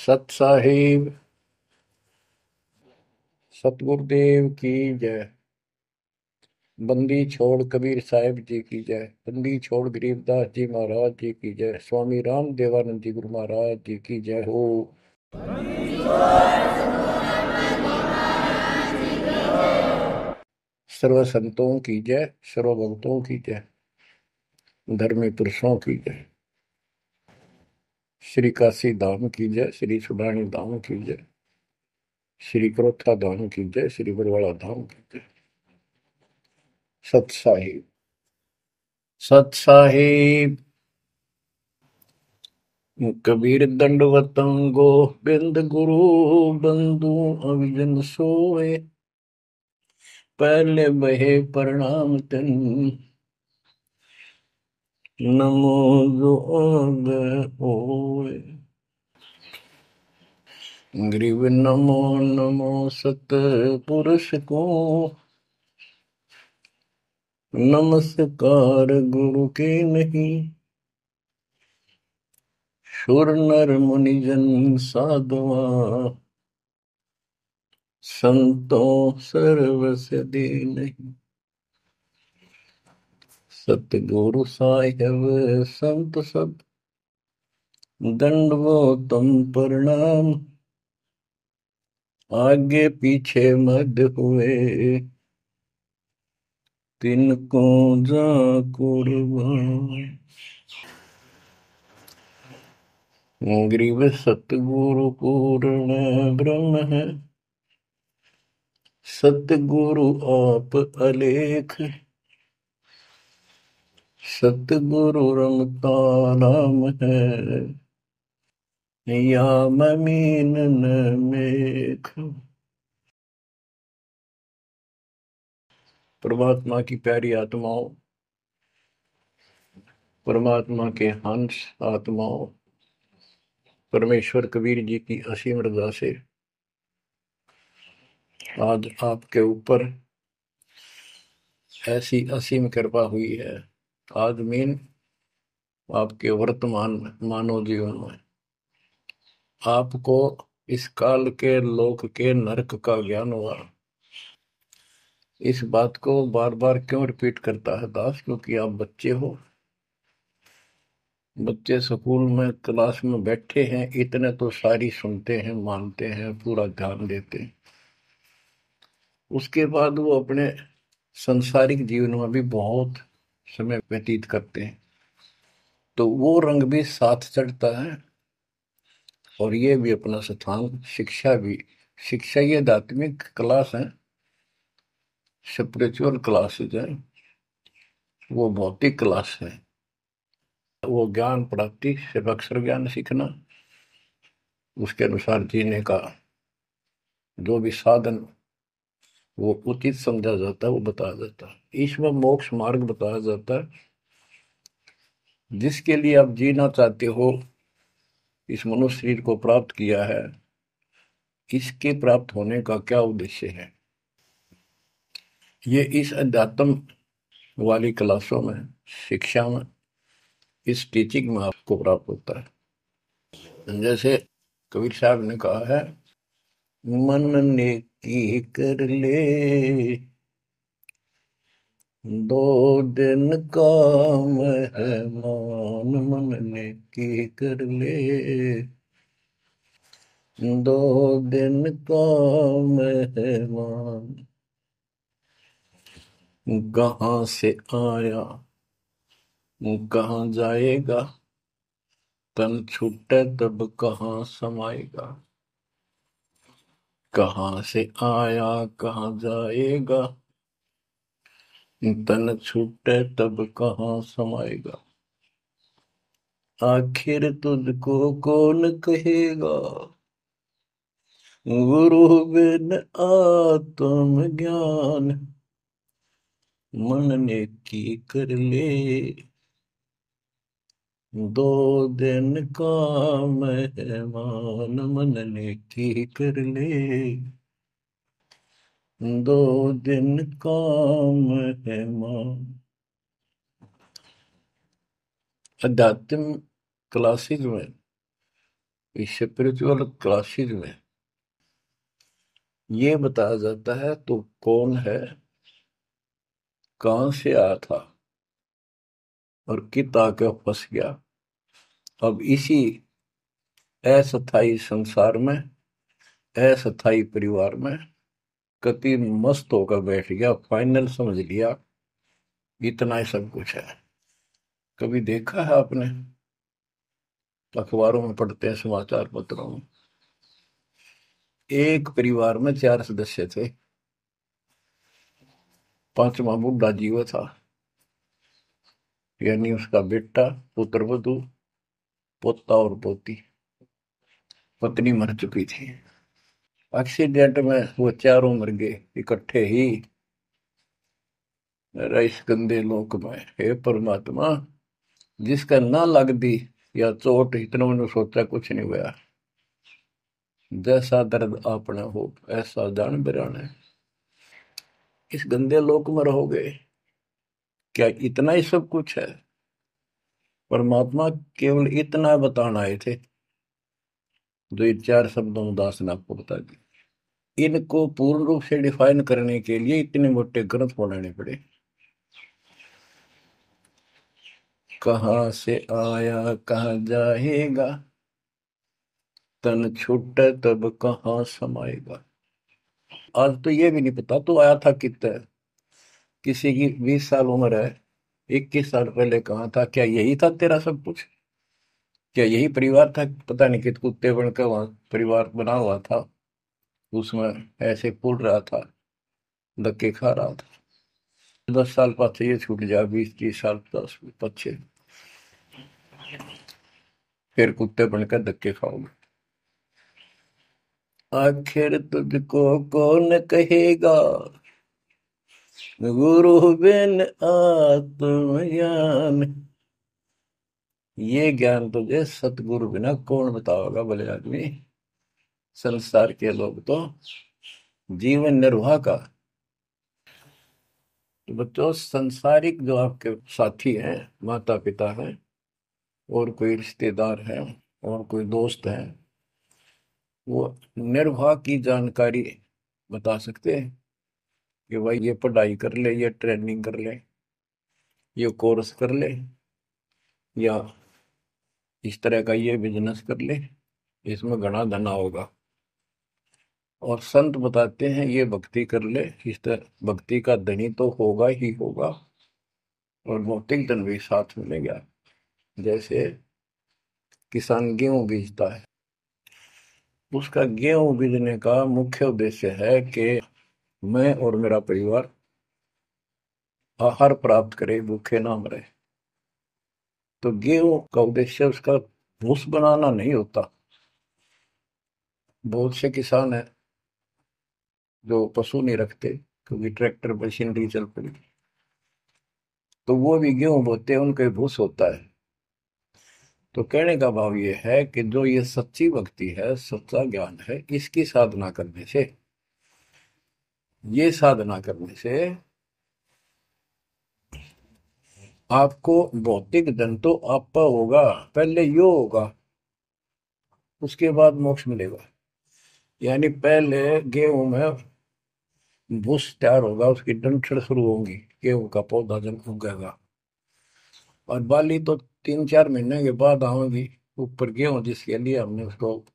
सत साहिब सतगुरुदेव की जय। बंदी छोड़ कबीर साहिब जी की जय। बंदी छोड़ गरीबदास जी महाराज जी की जय। स्वामी राम देवानंद जी गुरु महाराज जी की जय हो। सर्व संतों की जय, सर्व भक्तों की जय, धर्मी पुरुषों की जय। श्री काशी धाम की जय, श्री सुडानी धाम की जय, श्री क्रोथा धाम की जय, श्री बरवाड़ा धाम की जय। सत साहिब सत साहिब कबीर दंडवतम गोविंद गुरु बंधु अविजन सोए। पहले बहे प्रणाम तन नमो जोग होए। ग्रीव नमो नमो सत पुरुष को नमस्कार गुरु के नहीं। सुर नर मुनिजन साधुआ संतों सर्वस दे नहीं। सतगुरु साहिब संत सब दंडवतम प्रणाम। आगे पीछे मध्य हुए तिनको जा कुर्बान। ग्रीव सतगुरु पूर्ण ब्रह्म है, सतगुरु आप अलेख। सतगुरु रमता नाम है, या ममीन न मेख। परमात्मा की प्यारी आत्माओं, परमात्मा के हंस आत्माओं, परमेश्वर कबीर जी की असीम रजा से आज आपके ऊपर ऐसी असीम कृपा हुई है। आज मीन आपके वर्तमान मानव जीवन में आपको इस काल के लोक के नरक का ज्ञान हुआ। इस बात को बार बार क्यों रिपीट करता है दास? क्योंकि आप बच्चे हो। बच्चे स्कूल में क्लास में बैठे हैं, इतने तो सारी सुनते हैं, मानते हैं, पूरा ध्यान देते हैं। उसके बाद वो अपने संसारिक जीवन में भी बहुत समय व्यतीत करते हैं, तो वो रंग भी साथ चढ़ता है। और ये भी अपना स्थान, शिक्षा भी। शिक्षा ये आध्यात्मिक क्लास है, स्पिरिचुअल क्लासेज है, वो भौतिक क्लास है। वो ज्ञान प्राप्ति सिर्फ अक्षर ज्ञान सीखना, उसके अनुसार जीने का जो भी साधन वो उचित समझा जाता है वो बताया जाता है। ईश्वर मोक्ष मार्ग बताया जाता है, जिसके लिए आप जीना चाहते हो, इस मनुष्य शरीर को प्राप्त किया है, इसके प्राप्त होने का क्या उद्देश्य है, ये इस अध्यात्म वाली क्लासों में, शिक्षा में, इस टीचिंग में आपको प्राप्त होता है। जैसे कबीर साहब ने कहा है, मन ने की कर ले दो दिन काम है मान। मन ने की कर ले दो दिन काम है मान। कहाँ से आया कहाँ जाएगा, तन छूटे तब कहाँ समाएगा। कहाँ से आया कहाँ जाएगा, तन छूटे तब कहाँ समाएगा। आखिर तुझको कौन कहेगा, गुरु बिन आत्म ज्ञान। मन ने की कर ले दो दिन काम है मान। मन ने की कर ले दो दिन काम है मान। अध्यात्म क्लासेज में इस स्पिरिचुअल क्लासेज में ये बताया जाता है तो कौन है, कहां से आया था और कित आके फंस गया। अब इसी अस्थाई संसार में, अस्थाई परिवार में कति मस्त होकर बैठ गया, फाइनल समझ लिया इतना ही सब कुछ है। कभी देखा है आपने, अखबारों में पढ़ते हैं, समाचार पत्रों में, एक परिवार में चार सदस्य थे, पांचवा बुढ़ा जीव था, यानी उसका बेटा, पुत्र वधू, पोता और पोती। पत्नी मर चुकी थी। एक्सीडेंट में वो चारों मर गए इकट्ठे ही। इस गंदे लोक में हे परमात्मा, जिसका ना लग दी या चोट, इतना मैंने सोचा कुछ नहीं हुआ। जैसा दर्द आपने हो ऐसा जान बिराने, इस गंदे लोक में रहोगे, क्या इतना ही सब कुछ है? परमात्मा केवल इतना बताना आए थे, जो ये चार शब्दों में दास ने आपको बता दी। इनको पूर्ण रूप से डिफाइन करने के लिए इतने मोटे ग्रंथ बनाने पड़े। कहाँ से आया कहाँ जाएगा, तन छूट तब कहाँ समाएगा। आज तो ये भी नहीं पता तो आया था कितना। किसी की 20 साल उम्र है, 21 साल पहले कहाँ था, क्या यही था तेरा सब कुछ? क्या यही परिवार था? पता नहीं कित कुत्ते बनकर वहां परिवार बना हुआ था, उसमें ऐसे फूल रहा था, धक्के खा रहा था। 10 साल पाछे ये छूट जाए, 20-30 साल 10 पीछे, फिर कुत्ते बनकर धक्के खाओगे। आखिर तुझको कौन कहेगा, गुरु बिन आत्मज्ञान। ये ज्ञान तुझे सतगुरु बिना कौन बताओगा भले आदमी। संसार के लोग तो जीवन निर्वाह का, तो बच्चों संसारिक जो आपके साथी हैं, माता पिता हैं, और कोई रिश्तेदार हैं, और कोई दोस्त हैं, वो निर्वाह की जानकारी बता सकते हैं कि भाई ये पढ़ाई कर ले, ये ट्रेनिंग कर ले, ये कोर्स कर ले, या इस तरह का ये बिजनेस कर ले, इसमें घना धना होगा। और संत बताते हैं ये भक्ति कर ले, इस तरह भक्ति का धनी तो होगा ही होगा, और भौतिक धन भी साथ मिलेगा। जैसे किसान गेहूं बीजता है, उसका गेहूं बीजने का मुख्य उद्देश्य है कि मैं और मेरा परिवार आहार प्राप्त करे, भूखे ना मरे। तो गेहूं का उद्देश्य उसका भूस बनाना नहीं होता। बहुत से किसान हैं जो पशु नहीं रखते, क्योंकि ट्रैक्टर मशीनरी चल पड़ी, तो वो भी गेहूं बोते हैं, उनका भूस होता है। तो कहने का भाव ये है कि जो ये सच्ची भक्ति है, सच्चा ज्ञान है, इसकी साधना करने से, ये साधना करने से आपको भौतिक धन तो आपका होगा, पहले यो होगा, उसके बाद मोक्ष मिलेगा। यानी पहले गेहूं में भूस तैयार होगा, उसकी डंठल शुरू होंगी, गेहूं का पौधा जब उगेगा, और बाली तो 3-4 महीने के बाद आएगी ऊपर, गेहूं जिसके लिए हमने उसको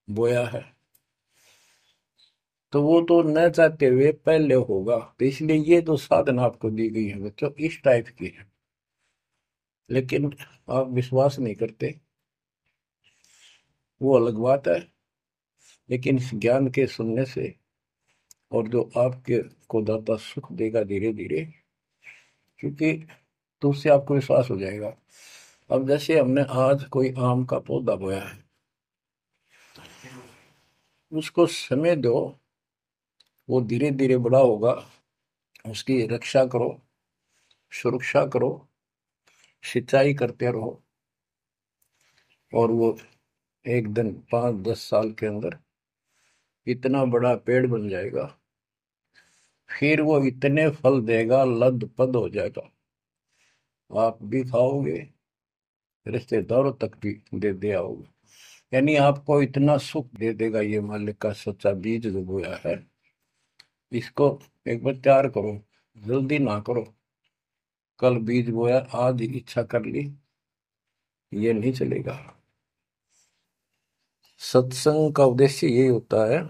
बोया है। तो वो तो न चाहते हुए पहले होगा। तो इसलिए ये जो साधना आपको दी गई है बच्चों, इस टाइप की है, लेकिन आप विश्वास नहीं करते, वो अलग बात है। लेकिन इस ज्ञान के सुनने से, और जो आपके को दाता सुख देगा धीरे धीरे, क्योंकि तो उससे आपको विश्वास हो जाएगा। अब जैसे हमने आज कोई आम का पौधा बोया है, उसको समय दो, वो धीरे धीरे बड़ा होगा, उसकी रक्षा करो, सुरक्षा करो, सिंचाई करते रहो, और वो एक दिन 5-10 साल के अंदर इतना बड़ा पेड़ बन जाएगा। फिर वो इतने फल देगा, लद पद हो जाएगा, आप भी खाओगे, रिश्तेदारों तक भी दे आओगे। यानी आपको इतना सुख दे देगा ये मालिक का सच्चा बीज जो बोया है, इसको एक बार तैयार करो, जल्दी ना करो। कल बीज बोया, आज इच्छा कर ली, ये नहीं चलेगा। सत्संग का उद्देश्य यही होता है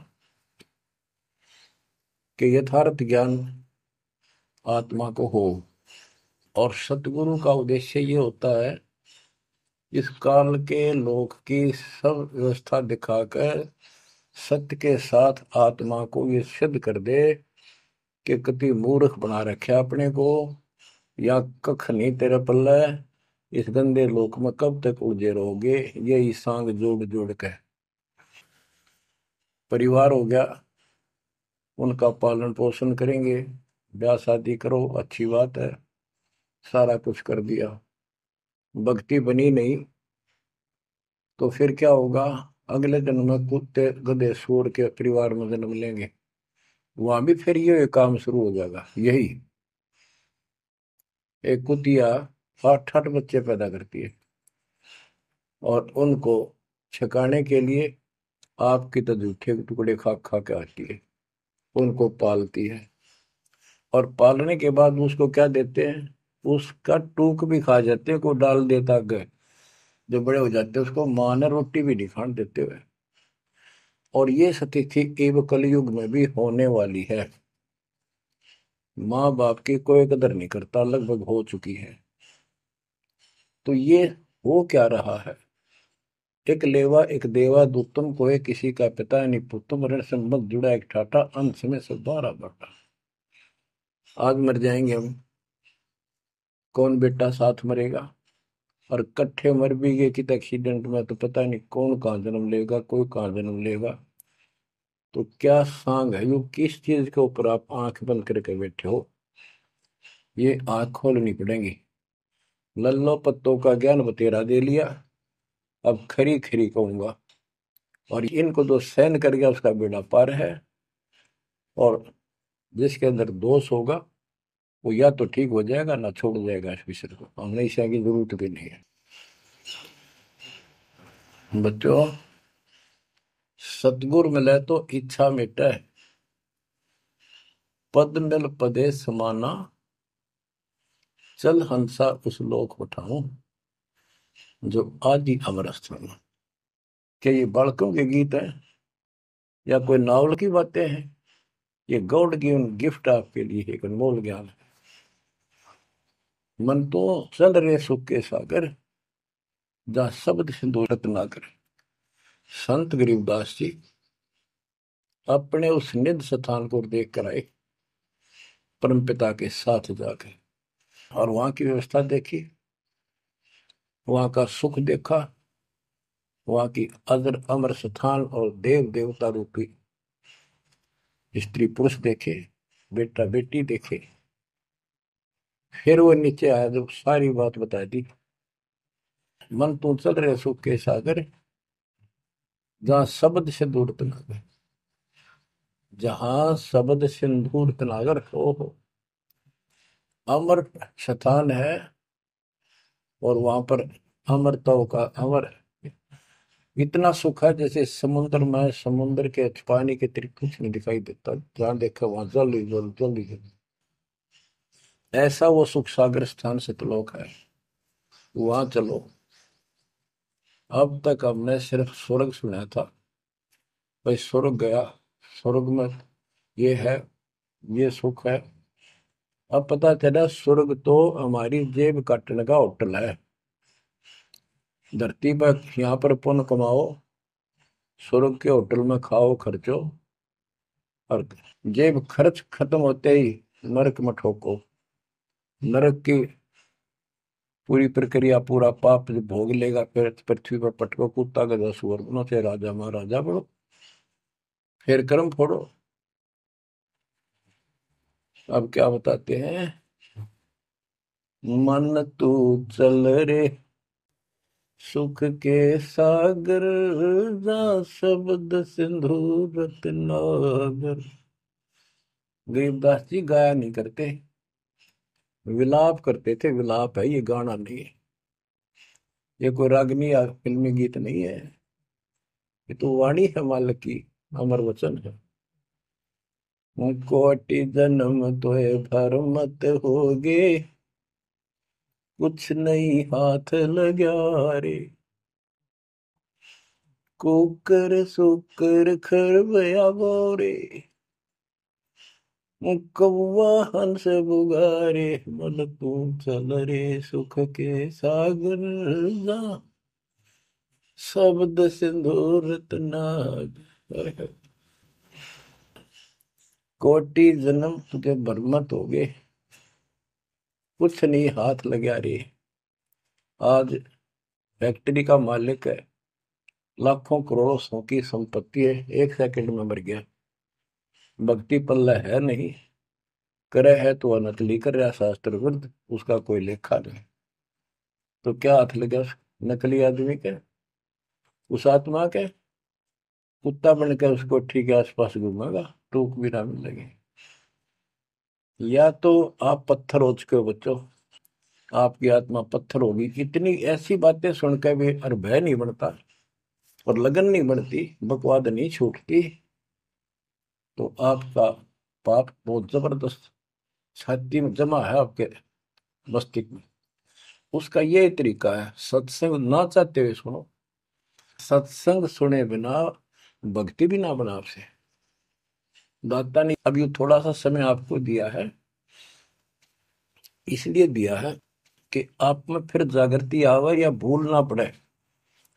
कि यथार्थ ज्ञान आत्मा को हो, और सतगुरु का उद्देश्य ये होता है इस काल के लोक की सब व्यवस्था दिखाकर सत्य के साथ आत्मा को ये सिद्ध कर दे कि कति मूर्ख बना रखे अपने को, या कख नहीं तेरे पल्ले, इस गंदे लोक में कब तक उलझे रहोगे। यही सांग जोड़ जोड़ के परिवार हो गया, उनका पालन पोषण करेंगे, ब्याह शादी करो, अच्छी बात है, सारा कुछ कर दिया, भक्ति बनी नहीं तो फिर क्या होगा। अगले जन्म में कुत्ते गधे सूअर के परिवार में जन्म लेंगे, वहां भी फिर ये काम शुरू हो जाएगा। यही एक कुतिया 8-8 बच्चे पैदा करती है, और उनको छकाने के लिए आपकी तो जूठे टुकड़े खा खा के आती है, उनको पालती है, और पालने के बाद उसको क्या देते हैं, उसका टूक भी खा जाते हैं, को डाल देता गए, जो बड़े हो जाते हैं उसको माँ ने रोटी भी नहीं खाने देते हुए। और ये स्थिति एवं कलयुग में भी होने वाली है। माँ बाप की कोई कदर नहीं करता, लगभग हो चुकी है। तो ये हो क्या रहा है, एक लेवा एक देवा दूतम को है, किसी का पिता नहीं पुतम, ऋण संबंध जुड़ा एक ठाटा, अंत में सब 12 बटा। आज मर जाएंगे हम, कौन बेटा साथ मरेगा, और कट्ठे मर भी गए कित एक्सीडेंट में तो पता नहीं कौन कहाँ जन्म लेगा, कोई कहाँ जन्म लेगा। तो क्या सांग है यो, किस चीज के ऊपर आप आंख बंद करके बैठे हो, ये आंख खोलनी पड़ेगी। लल्लो पत्तों का ज्ञान बतेरा दे लिया, अब खरी खरी कहूंगा, और इनको जो सहन कर गया उसका बेड़ा पार है। और जिसके अंदर दोष होगा वो या तो ठीक हो जाएगा ना छोड़ जाएगा इस विषय को, हमेशा की जरूरत भी नहीं है। बच्चों, सतगुर मिले तो इच्छा मिटे, पद मिल पदे समाना, चल हंसा उस लोक उठाऊं जो आदि अमर स्थान। क्या ये बालकों के गीत हैं या कोई नावल की बातें हैं? ये गॉड गिवन गिफ्ट आपके लिए एक अनमोल ज्ञान है। मन तो चल रहे सुख के सागर, जा शब्द सिंधु रत्नाकर। संत गरीबदास जी अपने उस निध स्थान को देख कर आए, परम पिता के साथ जाकर, और वहां की व्यवस्था देखी, वहां का सुख देखा, वहां की अजर अमर स्थान और देव देवता रूपी स्त्री पुरुष देखे, बेटा बेटी देखे। फिर वो नीचे आया, जब सारी बात बता दी, मन तू चल रहे सुख के सागर, जहां शब्द से दूर तनागर, जहां शब्द सिंदूर तनागर हो अमर स्थान है। और वहां पर अमरताओं का अमर इतना सुख है, जैसे समुद्र में समुद्र के पानी के तरीके कुछ नहीं दिखाई देता, जहां देखा वहां जल ही जल, जल ही जल। ऐसा वो सुख सागर स्थान सतलोक है, वहां चलो। अब तक हमने सिर्फ स्वर्ग सुना था, भाई स्वर्ग गया, स्वर्ग में ये है, ये सुख है। अब पता चला स्वर्ग तो हमारी जेब काटने का होटल है। धरती पर यहाँ पर पुण्य कमाओ, स्वर्ग के होटल में खाओ खर्चो, और जेब खर्च खत्म होते ही नरक में ठोको। नरक की पूरी प्रक्रिया, पूरा पाप जो भोग लेगा, फिर पृथ्वी पर पटको, कुत्ता गधा सुअर बनो, चाहे राजा महाराजा बनो, फिर कर्म फोड़ो। अब क्या बताते हैं, मन तू चल रे सुख के सागर, जा शब्द सिंधु रत्नागर। गरीबदास जी गाया नहीं करते, विलाप करते थे। विलाप है, ये गाना नहीं है, ये कोई रागनी या फिल्मी गीत नहीं है। ये तो वाणी है मालिक की, अमर वचन है। कोटि जन्म तोय भर मत होगे, कुछ नहीं हाथ लगा रे। कुकर सुकर खरबया बोरे, कौवा हंस बुगारे, मन तू चल रे सुख के सागर जा, शब्द सिंदूर नाग। कोटि जन्म तुझे बरमत हो गए, कुछ नहीं हाथ लगा रे। आज फैक्ट्री का मालिक है, लाखों करोड़ों सौ की संपत्ति है, एक सेकंड में मर गया। भक्ति पल्ला है नहीं, करे है तो नकली कर रहा शास्त्र विरुद्ध, उसका कोई लेखा नहीं। तो क्या हाथ लगा उस नकली आदमी के, उस आत्मा के? कुत्ता बन के उसको ठीक है आसपास घूमेगा, टूक भी ना मिलेगी। या तो आप पत्थर हो चुके हो बच्चों, आपकी आत्मा पत्थर होगी। इतनी ऐसी बातें सुनकर भी और भय नहीं बनता और लगन नहीं बनती, बकवाद नहीं छूटती, तो आपका पाप बहुत जबरदस्त छाती में जमा है आपके मस्तिष्क में। उसका ये तरीका है, सत्संग ना चाहते हुए सुनो। सत्संग सुने बिना भक्ति भी ना बना आपसे। दाता ने अब ये थोड़ा सा समय आपको दिया है, इसलिए दिया है कि आप में फिर जागृति आवे या भूल ना पड़े।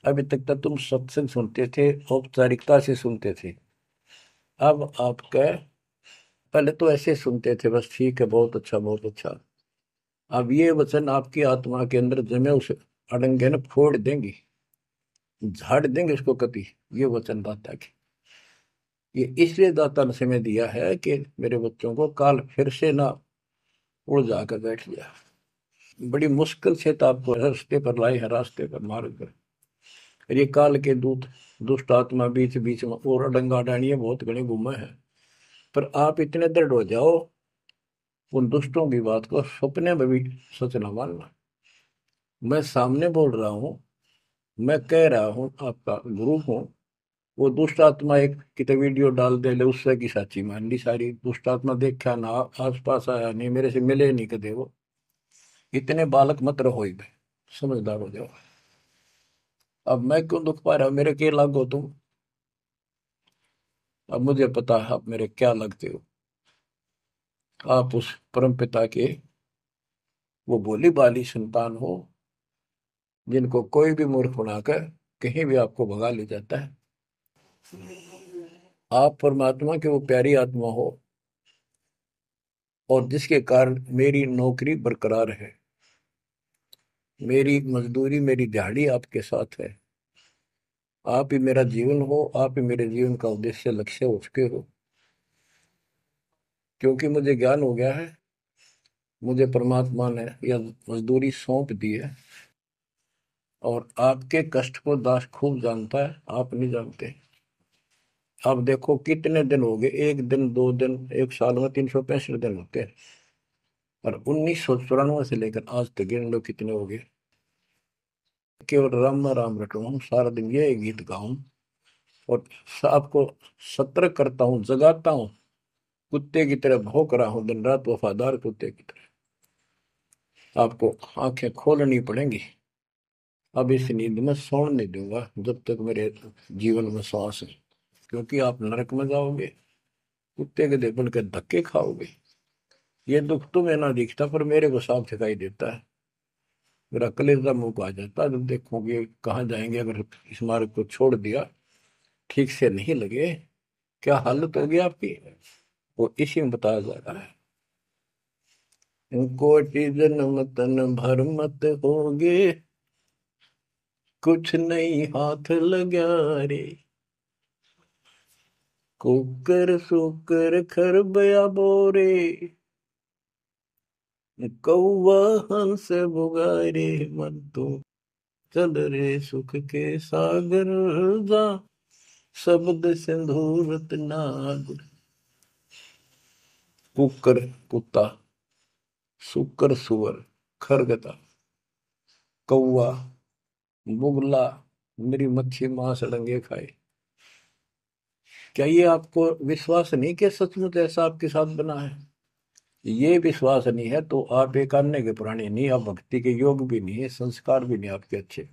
अभी तक तो तुम सत्संग सुनते थे, औपचारिकता से सुनते थे। अब आपका, पहले तो ऐसे सुनते थे बस, ठीक है बहुत अच्छा बहुत अच्छा। अब ये वचन आपकी आत्मा के अंदर जमे, उसे अड़ंगे न फोड़ देंगी, झाड़ देंगे उसको कति। ये वचन दाता की, ये इसलिए दाता ने समय दिया है कि मेरे बच्चों को काल फिर से ना उड़ जाकर बैठ गया। बड़ी मुश्किल से तो आपको रास्ते पर लाए हैं, रास्ते पर मार्ग पर। और ये काल के दूत दुष्ट आत्मा बीच बीच में और अडंगा डाणिए बहुत घने घूमे हैं। पर आप इतने दृढ़ हो जाओ, उन दुष्टों की बात को सपने में भी सच न मानना। मैं सामने बोल रहा हूँ, मैं कह रहा हूँ, आपका गुरु हूँ। वो दुष्ट आत्मा एक कितने वीडियो डाल दे ले, उससे की साची मान ली सारी। दुष्ट आत्मा देखा ना, आस पास आया नहीं, मेरे से मिले नहीं कदे वो। इतने बालक मत रहो ही भाई, समझदार हो जाओ। अब मैं क्यों दुख पा रहा हूँ, मेरे के लागो तुम। अब मुझे पता है आप मेरे क्या लगते हो। आप उस परम पिता के वो भोली भाली संतान हो, जिनको कोई भी मूर्ख बनाकर कहीं भी आपको भगा ले जाता है। आप परमात्मा के वो प्यारी आत्मा हो, और जिसके कारण मेरी नौकरी बरकरार है, मेरी मजदूरी मेरी दिहाड़ी आपके साथ है। आप ही मेरा जीवन हो, आप ही मेरे जीवन का उद्देश्य लक्ष्य हो चुके हो। क्योंकि मुझे ज्ञान हो गया है, मुझे परमात्मा ने यह मजदूरी सौंप दी है। और आपके कष्ट को दास खूब जानता है, आप नहीं जानते। अब देखो कितने दिन हो गए, एक दिन दो दिन, एक साल में 365 दिन होते हैं। और 1994 से लेकर आज तक गिन लो कितने हो गए। केवल राम राम रटूं, सारा दिन ये गीत गाऊं और आपको सतर्क करता हूँ, जगाता हूँ। कुत्ते की तरह भौंक रहा हूँ दिन रात, वफादार कुत्ते की तरह। आपको आंखें खोलनी पड़ेंगी। अब इस नींद में सोने नहीं दूंगा जब तक मेरे जीवन में श्वास है। क्योंकि आप नरक में जाओगे, कुत्ते के दे बन के धक्के खाओगे। ये दुख तुम्हें ना दिखता, पर मेरे को साफ दिखाई देता है। मेरा कलेजा मुंह को आ जाता है जब देखोगे कहाँ जाएंगे अगर इस मार्ग को छोड़ दिया, ठीक से नहीं लगे, क्या हालत होगी आपकी। वो इसी में बताया जा रहा है। कोटि जन्म तन भर मत होगे, कुछ नहीं हाथ लगा रे। कुकर सुकर खरबया बोरे, कौवा हंस बुगारे, मन तो चल रे सुख के सागर जा, शब्द सिंधूरत नाग। कुकर कुत्ता, सुकर सुअर, खरगता, कौवा, बुगला, मेरी मच्छी मांस अड़ंगे खाए। क्या ये आपको विश्वास नहीं कि सचमुच ऐसा आपके साथ बना है? ये विश्वास नहीं है तो आप एक अन्य के प्राणी नहीं, आप भक्ति के योग भी नहीं है, संस्कार भी नहीं आपके अच्छे।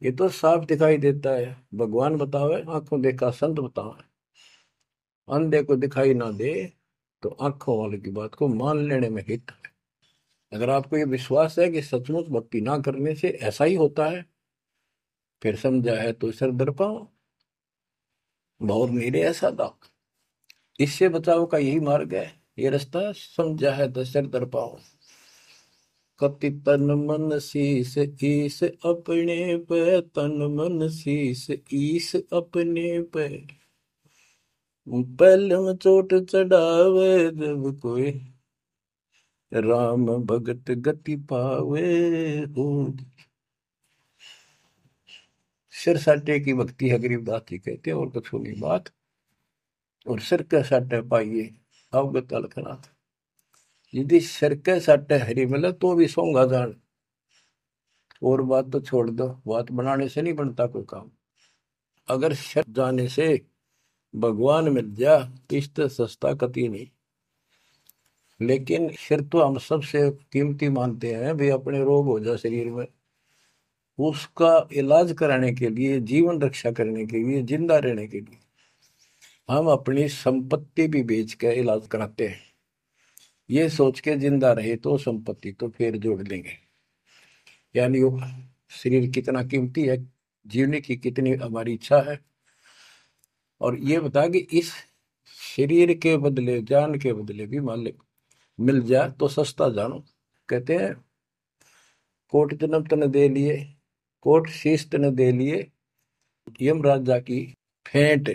ये तो साफ दिखाई देता है। भगवान बताओ है, आंखों देखा संत बताओ है। अंधे को दिखाई ना दे तो आंखों वाले की बात को मान लेने में हित है। अगर आपको ये विश्वास है कि सचमुच भक्ति ना करने से ऐसा ही होता है, फिर समझा है तो सिर दर पाओ, बहुत मेरे ऐसा था। इससे बचाव का यही मार्ग है, ये रास्ता समझा है तो सिर दर पाओ। कति तन मन शीस ईस अपने पे, तन मन शीस ईस अपने पे। पहले में चोट चढ़ावे जब कोई, राम भगत गति पावे हो। सिर साटे की भक्ति है, गरीबदास जी कहते हैं, और कुछ होगी बात। और सिर के साटे पाइए अवगत अलखनाथ। यदि सिर के साटे हरी मिले तो भी सोंगा जान। और बात तो छोड़ दो, बात बनाने से नहीं बनता कोई काम। अगर सिर जाने से भगवान मिल जा तो इससे सस्ता कति नहीं। लेकिन सिर तो हम सबसे कीमती मानते हैं भी, अपने रोग हो जाए शरीर में, उसका इलाज कराने के लिए, जीवन रक्षा करने के लिए, जिंदा रहने के लिए हम अपनी संपत्ति भी बेच के इलाज कराते हैं। ये सोच के जिंदा रहे तो संपत्ति तो फिर जोड़ लेंगे। यानी वो शरीर कितना कीमती है, जीने की कितनी हमारी इच्छा है। और ये बता कि इस शरीर के बदले, जान के बदले भी मालिक मिल जाए तो सस्ता जानो। कहते हैं कोट जन्म तन दे लिए, कोट शीश तन दे लिए, यम राजा की फेंट।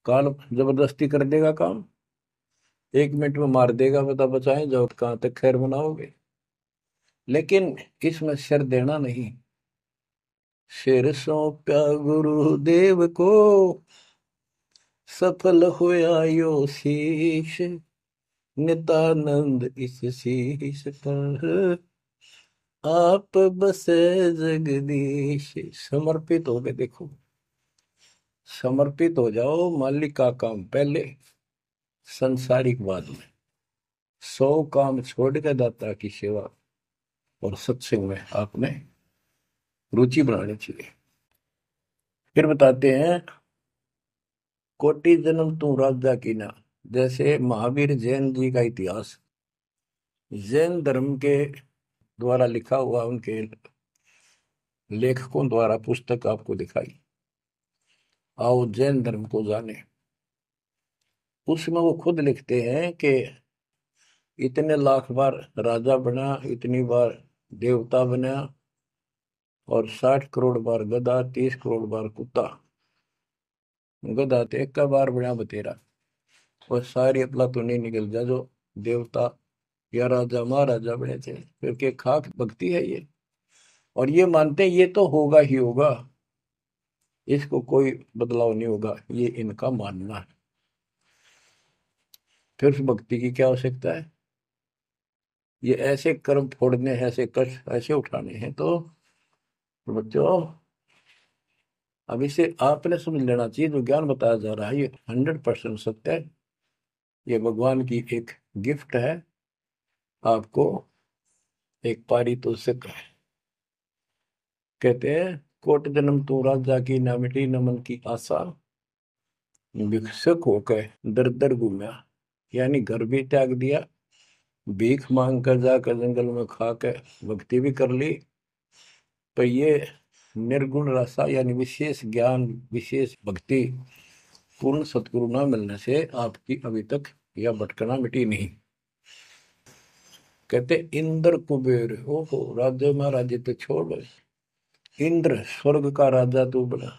काल जबरदस्ती कर देगा काम, 1 मिनट में मार देगा, बता बचाएं जाओ कहां तक खैर बनाओगे। लेकिन इसमें सिर देना नहीं। सिर सौंपा गुरुदेव को, सफल होया यो शीश। नित्यानंद इस शीश पर आप बसे जगदीश। समर्पित हो गए, देखो समर्पित हो जाओ। मालिक का काम पहले, संसारिक बाद में। 100 काम छोड़ के दाता की सेवा और सत्संग में आपने रुचि बनानी चाहिए। फिर बताते हैं, कोटि जन्म तू राजा की ना। जैसे महावीर जैन जी का इतिहास जैन धर्म के द्वारा लिखा हुआ, उनके लेखकों द्वारा पुस्तक आपको दिखाई। आओ जैन धर्म को जाने। उसमें वो खुद लिखते हैं कि इतने लाख बार राजा बना, इतनी बार देवता बना, और 60 करोड़ बार गधा, 30 करोड़ बार कुत्ता। गधा तो एक का बार बना बतेरा। और सारी अपला तो नहीं निकल जा जो देवता या राजा महाराजा बने थे, क्योंकि खाक भक्ति है ये। और ये मानते हैं ये तो होगा ही होगा, इसको कोई बदलाव नहीं होगा, ये इनका मानना है। फिर उस भक्ति की क्या आवश्यकता है? ये ऐसे कर्म फोड़ने हैं, ऐसे कष्ट ऐसे उठाने हैं, तो बच्चों अब इसे आपने समझ लेना चाहिए। जो ज्ञान बताया जा रहा है ये 100% सत्य है। ये भगवान की एक गिफ्ट है आपको, एक पारितोषिक है। कहते हैं कोट जन्म तू राजा की, ना मिटी न मन की आशा। भिक्षुक होकर दर दर घूमा, यानी घर भी त्याग दिया, भीख मांग कर जाकर जंगल में खा कर भक्ति भी कर ली। पर ये निर्गुण रसा यानी विशेष ज्ञान, विशेष भक्ति, पूर्ण सतगुरु न मिलने से आपकी अभी तक यह भटकना मिटी नहीं। कहते इंद्र कुबेर, ओहो राज्य महाराजे तो छोड़, इंद्र स्वर्ग का राजा तू बना।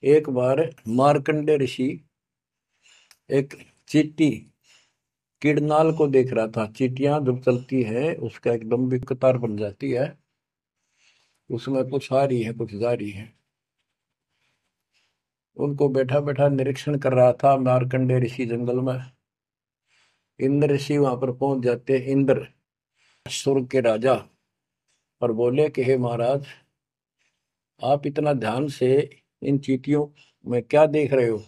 एक बार मार्कंडे ऋषि एक चींटी किड़नाल को देख रहा था। चींटियां जब चलती है उसका एक लंबी कतार बन जाती है, उसमें कुछ आ रही है कुछ जा रही है। उनको बैठा बैठा निरीक्षण कर रहा था मार्कंडे ऋषि जंगल में। इंद्र ऋषि वहां पर पहुंच जाते, इंद्र स्वर्ग के राजा, और बोले कि हे महाराज, आप इतना ध्यान से इन चींटियों मैं क्या देख रहे हो?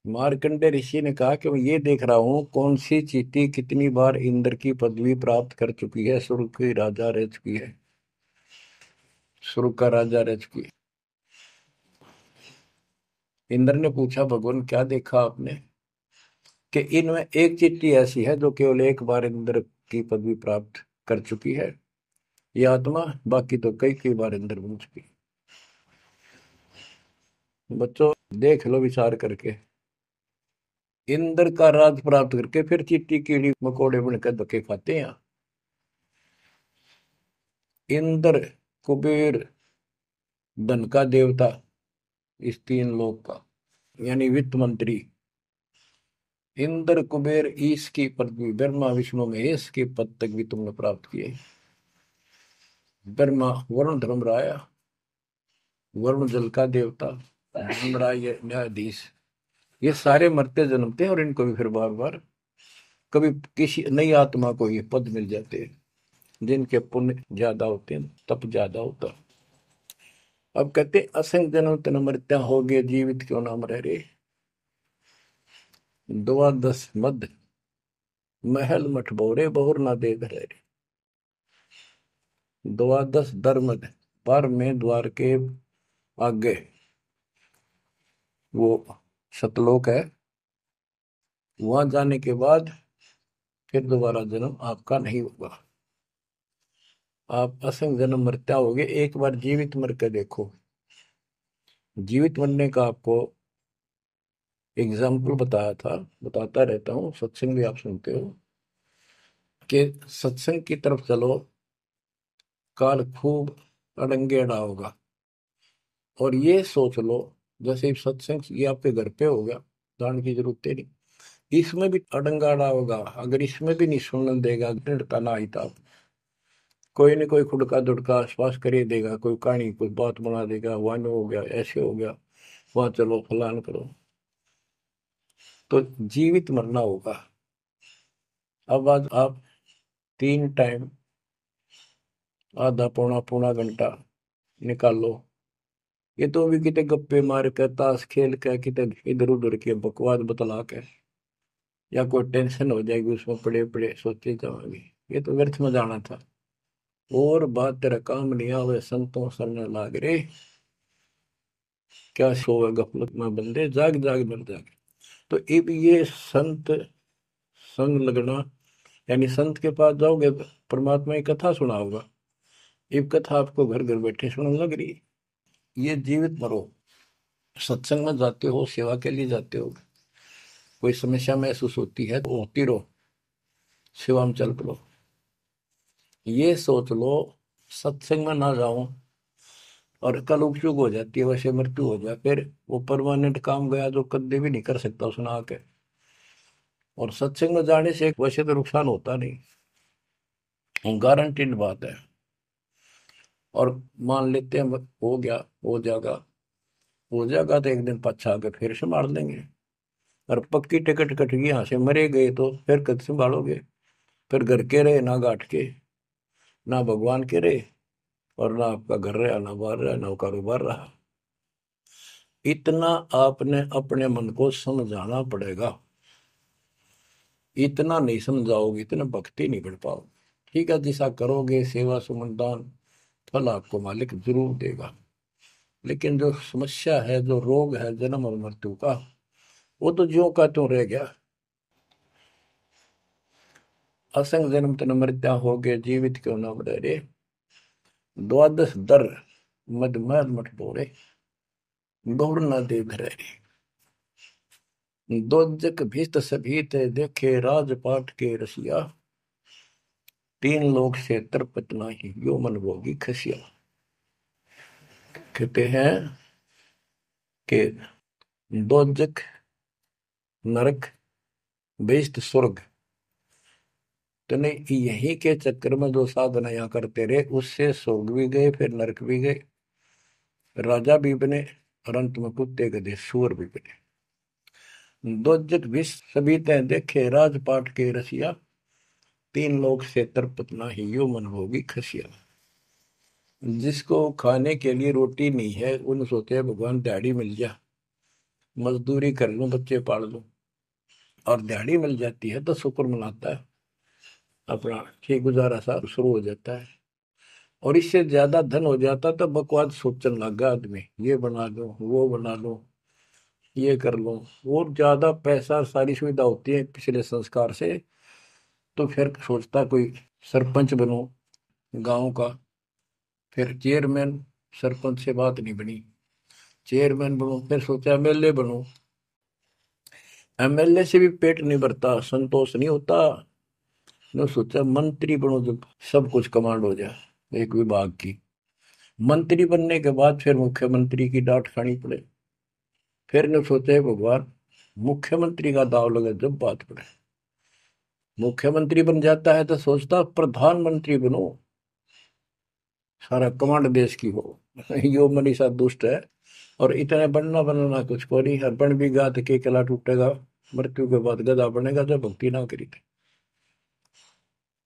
मार्कंडे ऋषि ने कहा कि मैं ये देख रहा हूँ कौन सी चींटी कितनी बार इंद्र की पदवी प्राप्त कर चुकी है, स्वर्ग की राजा रह चुकी है, स्वर्ग का राजा रह चुकी है। इंद्र ने पूछा, भगवान क्या देखा आपने? कि इनमें एक चींटी ऐसी है जो केवल एक बार इंद्र की पदवी प्राप्त कर चुकी है, ये आत्मा, बाकी तो कई कई बार इंद्र बन चुकी है। बच्चों देख लो विचार करके, इंद्र का राज प्राप्त करके फिर चींटी कीड़ी मकोड़े बनकर धक्के खाते हैं। इंद्र, कुबेर, धन का देवता, इस तीन लोक का, यानी वित्त मंत्री। इंद्र, कुबेर, ईश की पदवी, ब्रह्मा विष्णु महेश के पद तक भी तुमने प्राप्त किए। ब्रह्मा वरुण धर्मराय, वरुण जल का देवता, धर्मराय न्यायाधीश, ये सारे मरते जन्मते हैं और इनको भी फिर बार बार कभी किसी नई आत्मा को ये पद मिल जाते हैं, जिनके पुण्य ज्यादा होते हैं, तप ज्यादा होता। अब कहते असंग जन्म तन मृत्या हो गए, जीवित क्यों नाम रह रे। द्वादश मद महल मठ बोरे, बहुर ना दे धरे। द्वादश धर्मद, पर में द्वार के आगे वो सतलोक है, वहां जाने के बाद फिर दोबारा जन्म आपका नहीं होगा। आप असंग जन्म मरता होगे, एक बार जीवित मर के देखो। जीवित मरने का आपको एग्जाम्पल बताया था, बताता रहता हूँ, सत्संग भी आप सुनते हो, कि सत्संग की तरफ चलो, काल खूब अड़ंगेड़ा होगा। और ये सोच लो जैसे सत्संग ये आपके घर पे हो गया, जान की जरूरत है नहीं, इसमें भी अड़ंगाड़ा होगा। अगर इसमें भी नहीं सुनने देगा, दृढ़ता ना आई था, कोई न कोई खुड़का दुड़का आश्वास कर ही देगा, कोई कहानी कोई बात बना देगा, वन हो गया, ऐसे हो गया, वहां चलो फलान करो, तो जीवित मरना होगा। अब आज आप 3 टाइम आधा पौना पौना घंटा निकाल लो, ये तो भी कितने गप्पे मार के, ताश खेल के, कितने इधर उधर के बकवास बतला के, या कोई टेंशन हो जाएगी उसमें पड़े पड़े सोचे जाओगे, ये तो व्यर्थ में जाना था। और बात तेरा काम नहीं आवे, संतों सरने लाग रे, क्या सोवे गफलत में बंदे, जाग जाग मर जागे। तो अब ये संत संग लगना, यानी संत के पास जाओगे परमात्मा की कथा सुना होगा, ये कथा आपको घर घर बैठे सुनने लग रही है। ये जीवित मरो, सत्संग में जाते हो, सेवा के लिए जाते हो, कोई समस्या महसूस होती है तो होती रहो, सेवा में चल पड़ो। ये सोच लो सत्संग में ना जाऊं और कल उपचुक हो जाती है, वैसे मृत्यु हो जाए, फिर वो परमानेंट काम गया जो कभी भी नहीं कर सकता सुना के। और सत्संग में जाने से वैसे तो नुकसान होता नहीं, गारंटीड बात है। और मान लेते हैं हो गया, हो जाएगा, हो जाएगा तो एक दिन पछा के फिर संभाल लेंगे। और पक्की टिकट कट गई, यहाँ से मरे गए तो फिर कद संभालोगे? फिर घर के रहे ना घाट के, ना भगवान के रहे, और ना आपका घर रहा, ना बाहर रहा, ना कारोबार रहा। इतना आपने अपने मन को समझाना पड़ेगा, इतना नहीं समझाओगे इतना भक्ति नहीं कर पाओगे। ठीक है, जैसा करोगे सेवा सुमन दान, फल आपको मालिक जरूर देगा। लेकिन जो समस्या है, जो रोग है जन्म और मृत्यु का, वो तो ज्यों का त्यों रह गया। असंग जन्म तन मृत्या हो गए, जीवित क्यों न रह रे। द्वादश दर मद मैल मठ बोरे, बहुर न दे धरे। दोजक भीत सभीत देखे, राजपाट के रसिया, तीन लोग से तरपत नाही, यो मन भोगी खसिया। कहते हैं कि दोजक, नरक, बेइष्ट, स्वर्ग, तूने यही के चक्कर में जो साधना यहाँ करते रहे, उससे स्वर्ग भी गए, फिर नरक भी गए, राजा भी बने, और अंत में कुत्ते गधे सूअर भी बने। दोजक विष सभी तय देखे, राजपाट के रसिया, तीन लोग से तरपत नाही, यो मन भोगी खसिया। जिसको खाने के लिए रोटी नहीं है उन सोचते हैं भगवान दिहाड़ी मिल जा, मजदूरी कर लूं, बच्चे पाल लूं, और दिहाड़ी मिल जाती है तो शुक्र मनाता है, अपना ठीक गुजारा सा शुरू हो जाता है। और इससे ज्यादा धन हो जाता तो बकवास सोचने लगा आदमी, ये बना लो, वो बना लो, ये कर लो। और ज्यादा पैसा सारी सुविधा होती है पिछले संस्कार से, तो फिर सोचता कोई सरपंच बनो गांव का, फिर चेयरमैन, सरपंच से बात नहीं बनी, चेयरमैन बनो, फिर सोचा एमएलए बनो, एमएलए से भी पेट नहीं भरता, संतोष नहीं होता, ने सोचा मंत्री बनो, जब सब कुछ कमांड हो जाए एक विभाग की। मंत्री बनने के बाद फिर मुख्यमंत्री की डांट खानी पड़े, फिर ने सोचा है भगवान मुख्यमंत्री का दाव लगे जब बात पड़े। मुख्यमंत्री बन जाता है तो सोचता प्रधानमंत्री बनो, सारा कमांड देश की हो। यो मनीषा दुष्ट है, और इतने बनना बनना कुछ को नहीं, हर बन भी गा तो के किला टूटेगा, मृत्यु के बाद गधा बनेगा जब भक्ति ना करी थी।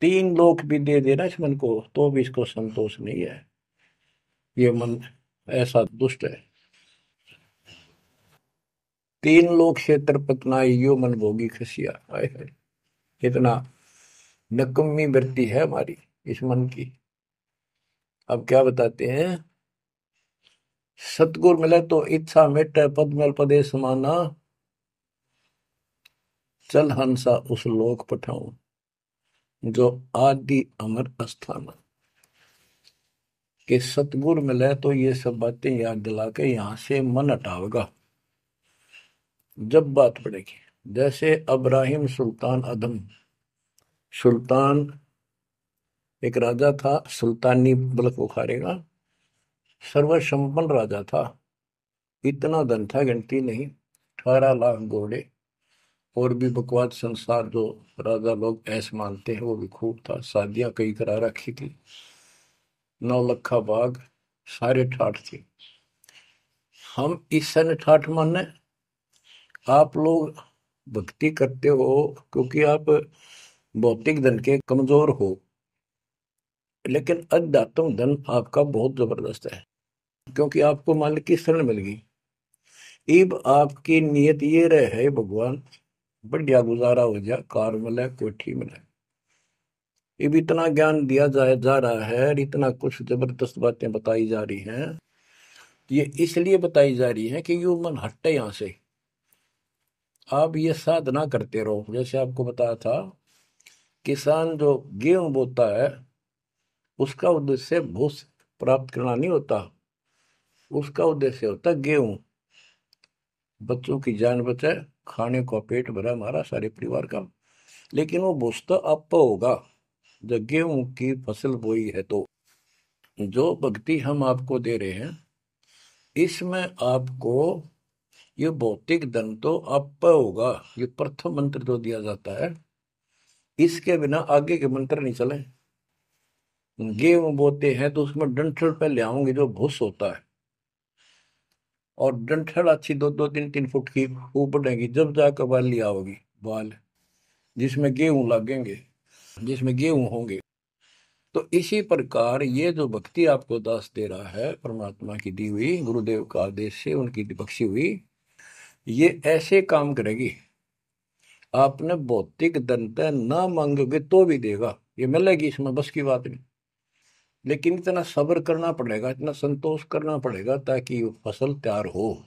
तीन लोक भी दे देना इस मन को तो भी इसको संतोष नहीं है, ये मन ऐसा दुष्ट है। तीन लोग क्षेत्र पतनाई यो मन भोगी खसिया, हाय हाय, इतना नकम्मी वृत्ति है हमारी इस मन की। अब क्या बताते हैं, सतगुर मिले तो इच्छा मिटे, पद मल पदे समाना, चल हंसा उस लोक पठाऊं, जो आदि अमर अस्थान। कि सतगुर मिले तो ये सब बातें याद दिला के यहां से मन हटावेगा जब बात पड़ेगी। जैसे अब्राहिम सुल्तान अदम, सुल्तान एक राजा था, सुल्तानी मुल्क बुखारेगा, सर्वसंपन्न राजा था, इतना धन था गिनती नहीं, 18 लाख घोड़े, और भी बकवास संसार जो राजा लोग ऐसे मानते हैं वो भी खूब था, शादियां कई करा रखी थी, 9 लखा बाग, सारे ठाठ थी। हम इस सन ठाठ माने, आप लोग भक्ति करते हो क्योंकि आप भौतिक धन के कमजोर हो, लेकिन अध्यात्म धन आपका बहुत जबरदस्त है, क्योंकि आपको मालिक की शरण मिल गई। इब आपकी नियत ये रहे भगवान बढ़िया गुजारा हो जाए, कार मिले, कोठी मिले। इब इतना ज्ञान दिया जाए जा रहा है और इतना कुछ जबरदस्त बातें बताई जा रही हैं, ये इसलिए बताई जा रही है कि यू मन हटे यहां से। आप ये साधना करते रहो, जैसे आपको बताया था, किसान जो गेहूं बोता है उसका उद्देश्य भूस प्राप्त करना नहीं होता, उसका उद्देश्य होता है गेहूं, बच्चों की जान बचे, खाने को पेट भरा हमारा सारे परिवार का। लेकिन वो भूस तो आप होगा जब गेहूं की फसल बोई है। तो जो भक्ति हम आपको दे रहे हैं इसमें आपको ये भौतिक धन तो आप होगा, ये प्रथम मंत्र जो दिया जाता है, इसके बिना आगे के मंत्र नहीं चले। गेहूं बोते हैं तो उसमें डंठल पहले आओगे जो भूस होता है, और डंठल अच्छी 2-2, 3-3 फुट की वो बढ़ेगी, जब जाकर बाली आओगी, बाल जिसमें गेहूं लगेंगे, जिसमें गेहूं होंगे। तो इसी प्रकार ये जो भक्ति आपको दास दे रहा है, परमात्मा की दी हुई, गुरुदेव का आदेश से उनकी बख्शी हुई, ये ऐसे काम करेगी, आपने भौतिक धनता ना मांगोगे तो भी देगा, ये मिलेगी, इसमें बस की बात नहीं। लेकिन इतना सब्र करना पड़ेगा, इतना संतोष करना पड़ेगा ताकि वो फसल तैयार हो।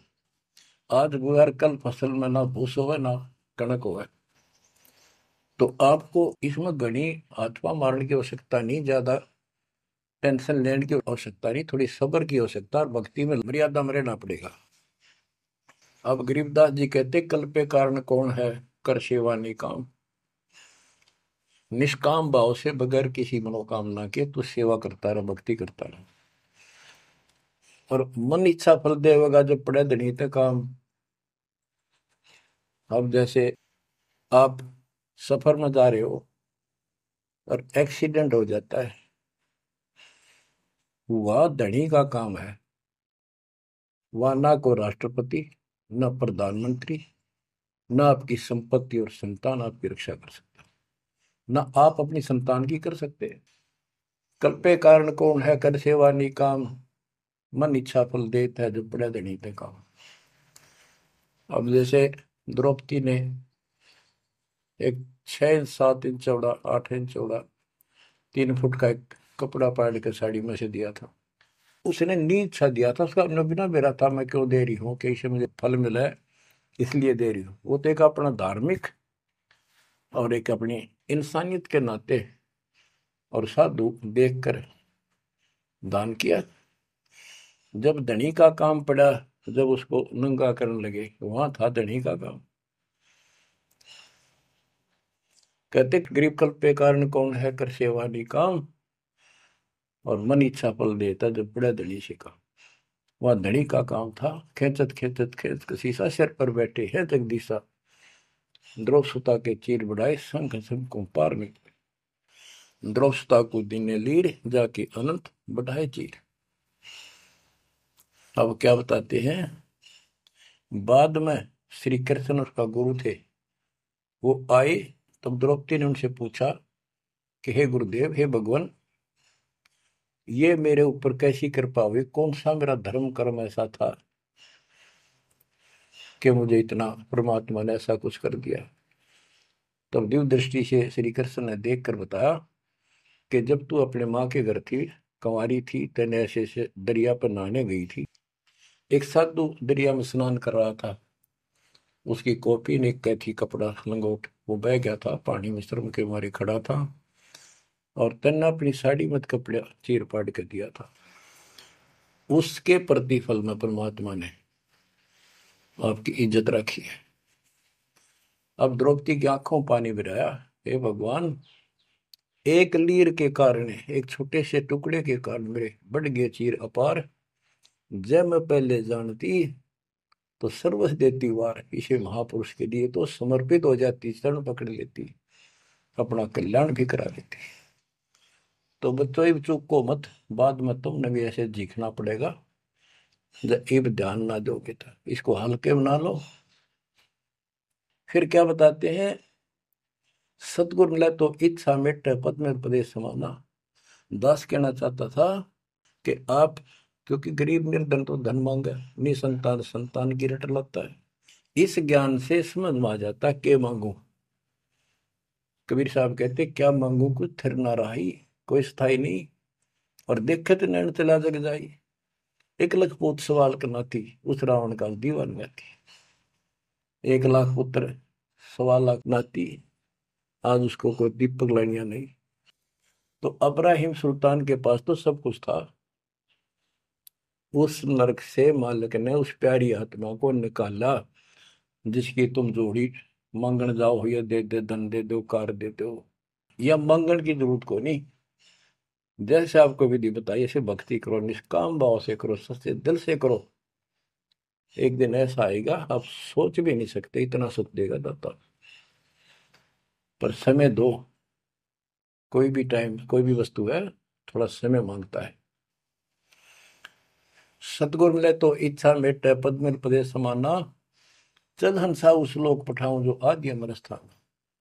आज गुआर कल फसल में ना भूस होवे ना कणक होवे। तो आपको इसमें घनी आत्मा मारने की आवश्यकता नहीं, ज्यादा टेंशन लेने की आवश्यकता नहीं, थोड़ी सब्र की आवश्यकता, और भक्ति में मर्यादा में रहना पड़ेगा। अब गरीबदास जी कहते कल पे कारण कौन है, कर सेवा निकाम, निष्काम भाव से बगैर किसी मनोकामना के तू सेवा करता रहे, भक्ति करता रहे, और मन इच्छा फल देगा जब पड़े धनी ते काम। अब जैसे आप सफर में जा रहे हो और एक्सीडेंट हो जाता है, वह धनी का काम है, वह ना को राष्ट्रपति, न प्रधानमंत्री, न आपकी संपत्ति और संतान आपकी रक्षा कर सकता, न आप अपनी संतान की कर सकते, कल्पे कारण कौन है, कर सेवा निकाम, मन इच्छा फल देता है जो पड़े धनी पे काम। अब जैसे द्रौपदी ने एक 6 इंच 7 इंच चौड़ा 8 इंच चौड़ा 3 फुट का एक कपड़ा पाड़ के साड़ी में से दिया था। उसने नीच सा दिया था, उसका अपना बिना मेरा था, मैं क्यों दे रही हूँ कि इससे मुझे फल मिला है इसलिए दे रही हूँ। वो तो एक अपना धार्मिक और एक अपनी इंसानियत के नाते और साधु देखकर दान किया। जब धनी का काम पड़ा, जब उसको नंगा करने लगे, वहां था धनी का काम। कहते गरीब कल्प पे कारण कौन है, कर सेवा निकाम, और मन इच्छा फल देता जब बड़ा धनी से काम। वह धनी का काम था, खेचत खेचत खेच शीशा सिर पर बैठे हैं जगदीशा, द्रौव सुता के चीर बढ़ाए संघ संघ को पार में, द्रौव सुता को दिने लीर जाके अनंत बढ़ाए चीर। अब क्या बताते हैं, बाद में श्री कृष्ण उसका गुरु थे, वो आए, तब द्रौपदी ने उनसे पूछा कि हे गुरुदेव, हे भगवान, ये मेरे ऊपर कैसी कृपा हुई, कौन सा मेरा धर्म कर्म ऐसा था कि मुझे इतना परमात्मा ने ऐसा कुछ कर दिया। तब दिव्य दृष्टि से श्री कृष्ण ने देख कर बताया कि जब तू अपने माँ के घर थी, कंवारी थी, तेने ऐसे से दरिया पर नहाने गई थी, एक साधु दरिया में स्नान कर रहा था, उसकी कॉपी ने कैथी कपड़ा लंगोट वो बह गया था, पानी में शर्म के मारे खड़ा था, और तेने अपनी साड़ी मत कपड़ा चीर पाड़ के दिया था। उसके प्रतिफल में परमात्मा ने आपकी इज्जत रखी है। अब द्रौपदी की आंखों पानी गिराया, हे भगवान, एक लीर के कारण, एक छोटे से टुकड़े के कारण मेरे बढ़ गए चीर अपार, जब मैं पहले जानती तो सर्वस देती वार, इसे महापुरुष के लिए तो समर्पित हो जाती, शरण पकड़ लेती, अपना कल्याण भी करा लेती। तो बच्चों चूक को मत, बाद में तुमने भी ऐसे जीखना पड़ेगा, जब एक ध्यान ना दोगे तो इसको हल्के बना लो। फिर क्या बताते हैं, सतगुरु मिला तो इच्छा मिट पद में प्रदेश समाना। दास कहना चाहता था कि आप, क्योंकि गरीब निर्धन तो धन मांगे, निसंतान संतान की रट लगता है, इस ज्ञान से समझ में आ जाता के मांगू। कबीर साहब कहते क्या मांगू कुछ थिर ना रही, कोई स्थाई नहीं, और देखे तो नैन चला जग जाई, एक लख पूत सवाल करना थी, उस रावण का दीवान थी, 1 लाख पुत्र 1.25 लाख नाती, आज उसको कोई दीपक लाइनिया नहीं। तो अब्राहिम सुल्तान के पास तो सब कुछ था, उस नरक से मालिक ने उस प्यारी आत्मा को निकाला, जिसकी तुम जोड़ी मांगण जाओ, या दे दे धन दे दो कार दे दो, या मांगण की जरूरत को नहीं। जैसे आपको विधि बताई ऐसे भक्ति करो, निष्काम भाव से करो, सच्चे दिल से करो, एक दिन ऐसा आएगा आप सोच भी नहीं सकते, इतना सुख देगा दाता। पर समय दो, कोई भी टाइम कोई भी वस्तु है थोड़ा समय मांगता है। सतगुर मिले तो इच्छा मेट पद में प्रदेश समाना, चल हंसा उस लोक पठाऊं जो आदि अमर स्थान।